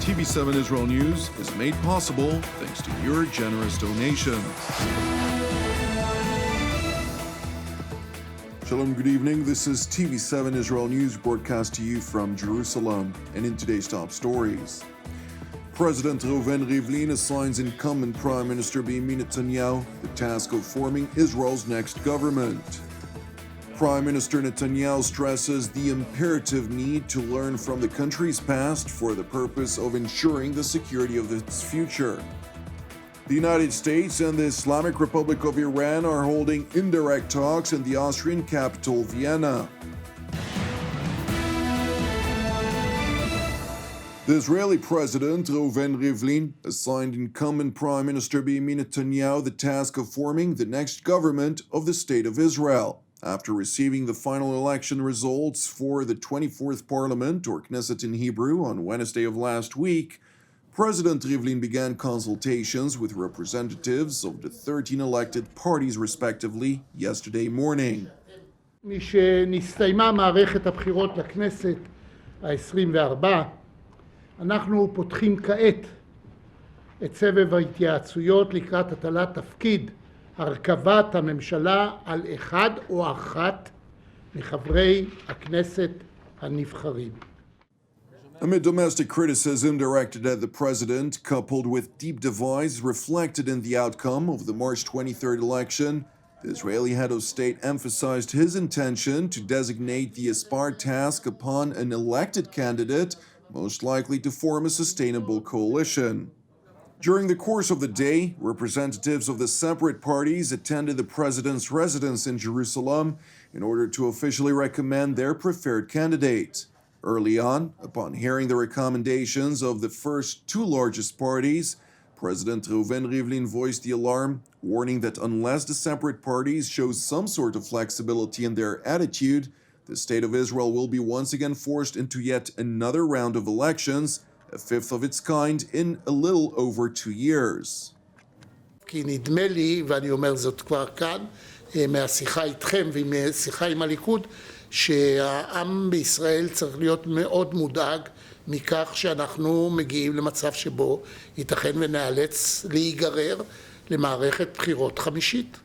TV7 Israel News is made possible thanks to your generous donations. Shalom, good evening. This is TV7 Israel News broadcast to you from Jerusalem. And in today's top stories, President Reuven Rivlin assigns incumbent Prime Minister Benjamin Netanyahu the task of forming Israel's next government. Prime Minister Netanyahu stresses the imperative need to learn from the country's past for the purpose of ensuring the security of its future. The United States and the Islamic Republic of Iran are holding indirect talks in the Austrian capital, Vienna. The Israeli President Reuven Rivlin assigned incumbent Prime Minister Benjamin Netanyahu the task of forming the next government of the State of Israel. After receiving the final election results for the 24th Parliament, or Knesset in Hebrew, on Wednesday of last week, President Rivlin began consultations with representatives of the 13 elected parties respectively yesterday morning. משנסתיימה מערכת הבחירות לכנסת ה-24, אנחנו פותחים כעת את סבב ההתייעצויות לקראת הטלת תפקיד הרכבת הממשלה על אחד או אחת מחברי הכנסת הנבחרים. Amid domestic criticism directed at the president, coupled with deep divides reflected in the outcome of the March 23rd election, the Israeli head of state emphasized his intention to designate the aspired task upon an elected candidate, most likely to form a sustainable coalition. During the course of the day, representatives of the separate parties attended the president's residence in Jerusalem in order to officially recommend their preferred candidate. Early on, upon hearing the recommendations of the first two largest parties, President Reuven Rivlin voiced the alarm, warning that unless the separate parties show some sort of flexibility in their attitude, the State of Israel will be once again forced into yet another round of elections, a fifth of its kind in a little over 2 years. כי נדמה לי, ואני אומר זאת כבר כאן, מהשיחה איתכם ומשיחה עם הליכוד, שהעם בישראל צריך להיות מאוד מודאג מכך שאנחנו מגיעים למצב שבו ייתכן ונאלץ להיגרר למערכת בחירות חמישית.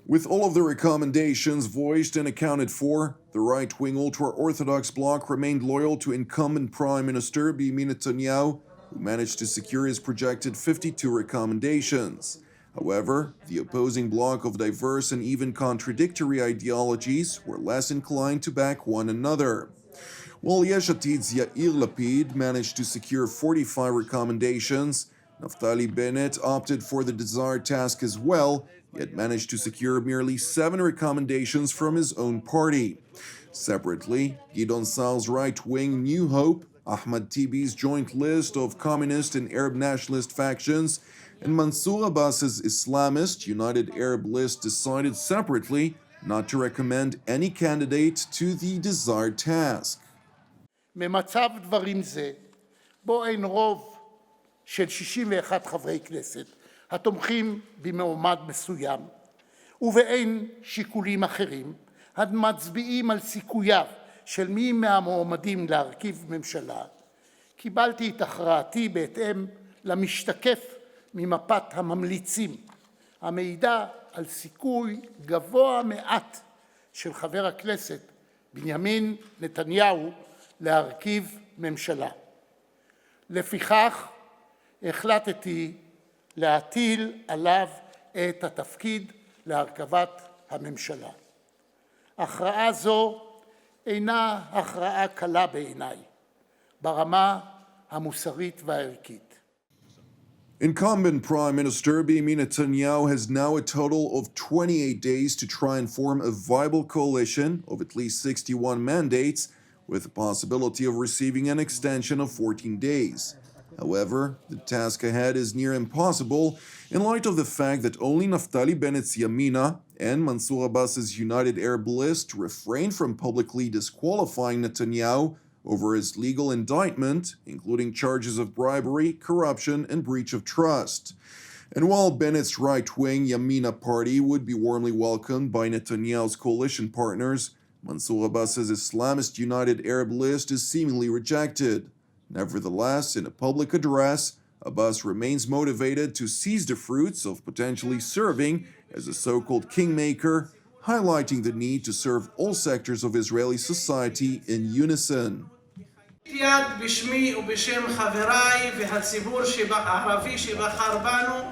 With all of the recommendations voiced and accounted for, the right-wing ultra-Orthodox bloc remained loyal to incumbent Prime Minister Benjamin Netanyahu, who managed to secure his projected 52 recommendations. However, the opposing bloc of diverse and even contradictory ideologies were less inclined to back one another. While Yesh Atid's Yair Lapid managed to secure 45 recommendations, Naftali Bennett opted for the desired task as well, yet managed to secure merely 7 recommendations from his own party. Separately, Gideon Sa'ar's right-wing New Hope, Ahmad Tibi's joint list of communist and Arab nationalist factions, and Mansour Abbas's Islamist United Arab list decided separately not to recommend any candidate to the desired task. ממצב דברים זה, בו אין רוב של 61 חברי כנסת התומכים במועמד מסוים, ובאין שיקולים אחרים המצביעים על סיכוייו של מי מהמועמדים להרכיב ממשלה, קיבלתי את הכרעתי בהתאם למשתקף ממפת הממליצים, המעידה על סיכוי גבוה מעט של חבר הכנסת בנימין נתניהו להרכיב ממשלה. לפיכך החלטתי להטיל עליו את התפקיד להרכבת הממשלה. הכרעה זו אינה הכרעה קלה בעיניי, ברמה המוסרית והערכית. Incumbent Prime Minister Benjamin Netanyahu has now a total of 28 days to try and form a viable coalition of at least 61 mandates, with the possibility of receiving an extension of 14 days. However, the task ahead is near impossible in light of the fact that only Naftali Bennett's Yamina and Mansour Abbas's United Arab List refrained from publicly disqualifying Netanyahu over his legal indictment, including charges of bribery, corruption, and breach of trust. And while Bennett's right-wing Yamina party would be warmly welcomed by Netanyahu's coalition partners, Mansour Abbas's Islamist United Arab List is seemingly rejected. Nevertheless, in a public address, Abbas remains motivated to seize the fruits of potentially serving as a so-called kingmaker, highlighting the need to serve all sectors of Israeli society in unison. יד בשמי ובשם חבריי והציבור הערבי שבחר בנו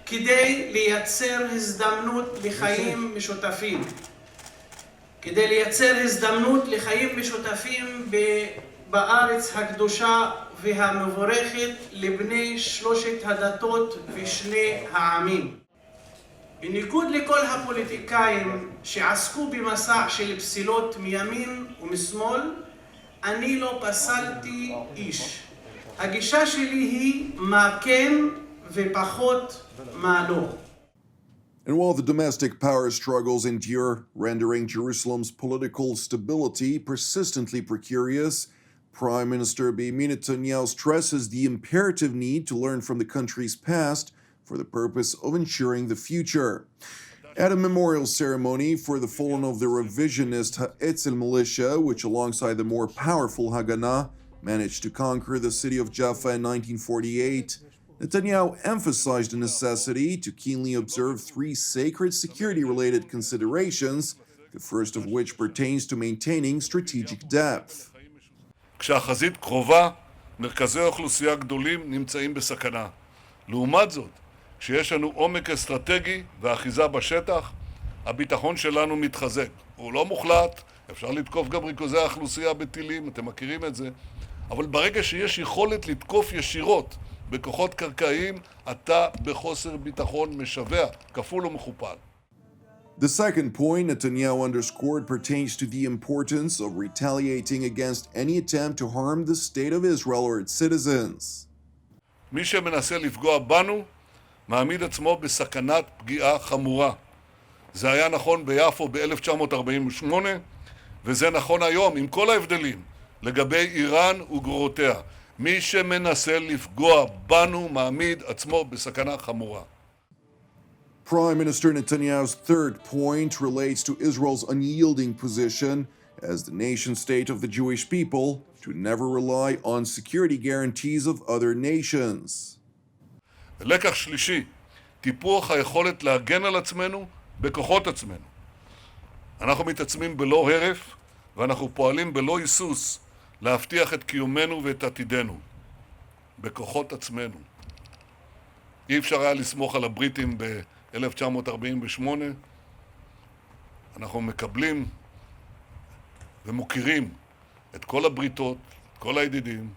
כדי לייצר הזדמנות לחיים משותפים. כדי לייצר הזדמנות לחיים משותפים בארץ הקדושה והמבורכת לבני שלושת הדתות ושני העמים. בניגוד לכל הפוליטיקאים שעסקו במסע של פסילות מימין ומשמאל, אני לא פסלתי איש. הגישה שלי היא מה כן ופחות מה לא. And while the domestic power struggles endure, rendering Jerusalem's political stability persistently precarious, Prime Minister Benjamin Netanyahu stresses the imperative need to learn from the country's past for the purpose of ensuring the future. At a memorial ceremony for the fallen of the revisionist Ha'etzel militia, which alongside the more powerful Haganah managed to conquer the city of Jaffa in 1948, Netanyahu emphasized the necessity to keenly observe three sacred security-related considerations, the first of which pertains to maintaining strategic depth. כשהחזית קרובה, מרכזי האוכלוסייה גדולים נמצאים בסכנה. לעומת זאת, כשיש לנו עומק אסטרטגי ואחיזה בשטח, הביטחון שלנו מתחזק. הוא לא מוחלט, אפשר לתקוף גם ריכוזי האוכלוסייה בטילים, אתם מכירים את זה, אבל ברגע שיש יכולת לתקוף ישירות בכוחות קרקעיים, אתה בחוסר ביטחון משווע, כפול ומכופל. The second point Netanyahu underscored pertains to the importance of retaliating against any attempt to harm the state of Israel or its citizens. מי שמנסה לפגוע בנו, מעמיד עצמו בסכנת פגיעה חמורה. זה היה נכון ביפו ב-1948, וזה נכון היום עם כל ההבדלים לגבי איראן וגרורותיה. מי שמנסה לפגוע בנו מעמיד עצמו בסכנה חמורה. Prime Minister Netanyahu's third point relates to Israel's unyielding position as the nation-state of the Jewish people to never rely on security guarantees of other nations. לקח שלישי, טיפוח היכולת להגן על עצמנו בכוחות עצמנו. אנחנו מתעצמים בלא הרף, ואנחנו פועלים בלא היסוס להבטיח את קיומנו ואת עתידנו. בכוחות עצמנו. אי אפשר היה לסמוך על הבריטים ב-1948. אנחנו מקבלים ומוכירים את כל הבריתות, את כל הידידים,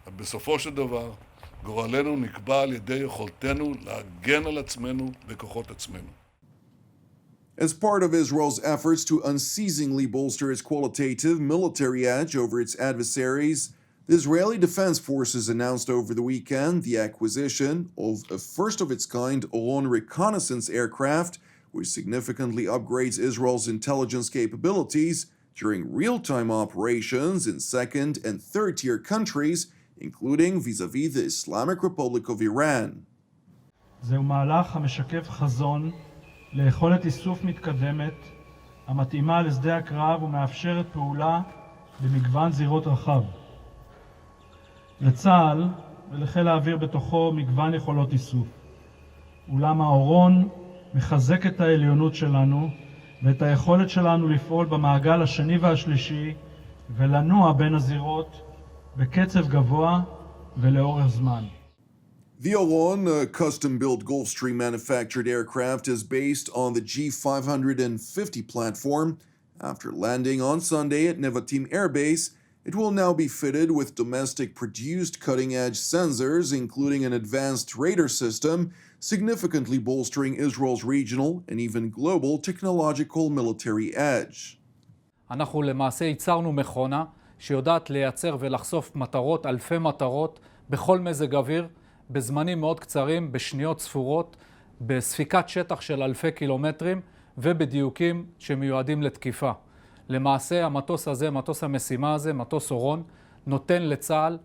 ובסופו של דבר גורלנו נקבע על ידי יכולתנו להגן על עצמנו בכוחות עצמנו. As part of Israel's efforts to unceasingly bolster its qualitative military edge over its adversaries, the Israeli Defense Forces announced over the weekend the acquisition of a first-of-its-kind Oron reconnaissance aircraft, which significantly upgrades Israel's intelligence capabilities during real-time operations in second- and third-tier countries, including vis-à-vis the Islamic Republic of Iran. זהו מהלך המשקף חזון ליכולת איסוף מתקדמת המתאימה לשדה הקרב ומאפשרת פעולה במגוון זירות רחב. לצה"ל ולחיל האוויר בתוכו מגוון יכולות איסוף. אולם האורון מחזק את העליונות שלנו ואת היכולת שלנו לפעול במעגל השני והשלישי ולנוע בין הזירות בקצב גבוה ולאורך זמן. The Oron, a custom-built Gulfstream manufactured aircraft, is based on the G550 platform. After landing on Sunday at Nevatim Air Base, it will now be fitted with domestic-produced cutting-edge sensors, including an advanced radar system, significantly bolstering Israel's regional and even global technological military edge. אנחנו למעשה ייצרנו מכונה שיודעת לייצר ולחשוף מטרות, אלפי מטרות, בכל מזג אוויר, בזמנים מאוד קצרים, בשניות ספורות, בספיקת שטח של אלפי קילומטרים ובדיוקים שמיועדים לתקיפה. למעשה המטוס הזה, מטוס המשימה הזה, מטוס אורון, נותן לצה"ל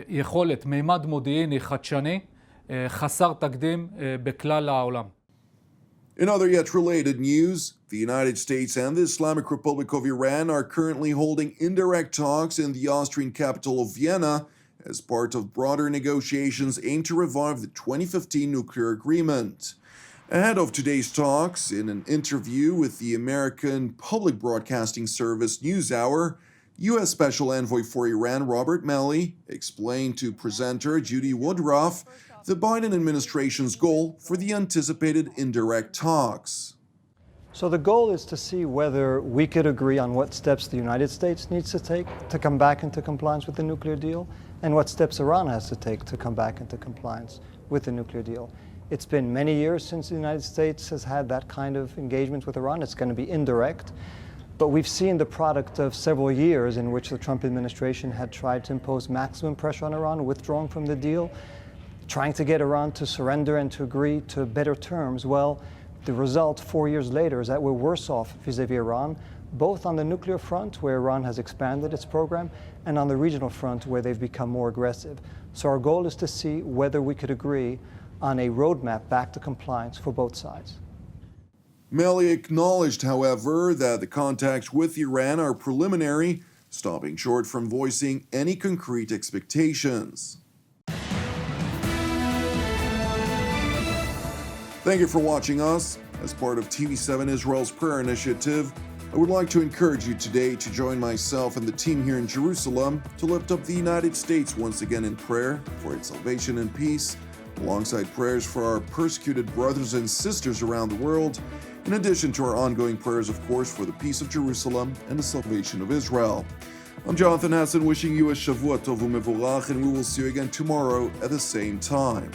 יכולת מימד מודיעיני חדשני, חסר תקדים בכלל העולם. In other yet related news, the United States and the Islamic Republic of Iran are currently holding indirect talks in the Austrian capital of Vienna as part of broader negotiations aimed to revive the 2015 nuclear agreement. Ahead of today's talks, in an interview with the American public broadcasting service NewsHour, U.S. Special Envoy for Iran Robert Malley explained to presenter Judy Woodruff the Biden administration's goal for the anticipated indirect talks. So the goal is to see whether we could agree on what steps the United States needs to take to come back into compliance with the nuclear deal, and what steps Iran has to take to come back into compliance with the nuclear deal. It's been many years since the United States has had that kind of engagement with Iran. It's going to be indirect. But we've seen the product of several years in which the Trump administration had tried to impose maximum pressure on Iran, withdrawing from the deal, trying to get Iran to surrender and to agree to better terms. Well, the result 4 years later is that we're worse off vis-a-vis Iran, both on the nuclear front, where Iran has expanded its program, and on the regional front, where they've become more aggressive. So our goal is to see whether we could agree on a roadmap back to compliance for both sides. Malley acknowledged, however, that the contacts with Iran are preliminary, stopping short from voicing any concrete expectations. Thank you for watching us. As part of TV7 Israel's prayer initiative, I would like to encourage you today to join myself and the team here in Jerusalem to lift up the United States once again in prayer for its salvation and peace, alongside prayers for our persecuted brothers and sisters around the world, in addition to our ongoing prayers, of course, for the peace of Jerusalem and the salvation of Israel. I'm Jonathan Hassan, wishing you a Shavua Tov u'Mevorach, and we will see you again tomorrow at the same time.